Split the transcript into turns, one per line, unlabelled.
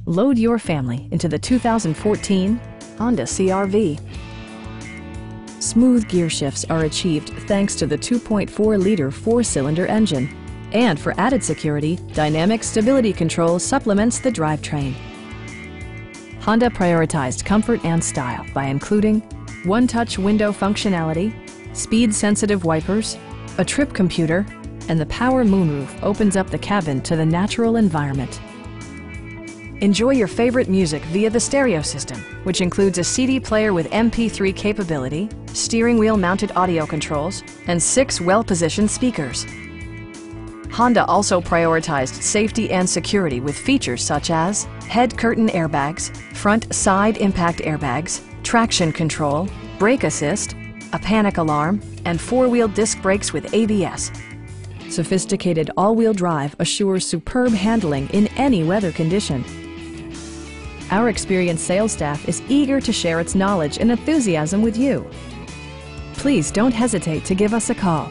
Load your family into the 2014 Honda CR-V. Smooth gear shifts are achieved thanks to the 2.4-liter four-cylinder engine. And for added security, dynamic stability control supplements the drivetrain. Honda prioritized comfort and style by including one-touch window functionality, speed-sensitive wipers, a trip computer, and the power moonroof opens up the cabin to the natural environment. Enjoy your favorite music via the stereo system, which includes a CD player with MP3 capability, steering wheel mounted audio controls, and 6 well-positioned speakers. Honda also prioritized safety and security with features such as head curtain airbags, front side impact airbags, traction control, brake assist, a panic alarm, and 4-wheel disc brakes with ABS. Sophisticated all-wheel drive assures superb handling in any weather condition. Our experienced sales staff is eager to share its knowledge and enthusiasm with you. Please don't hesitate to give us a call.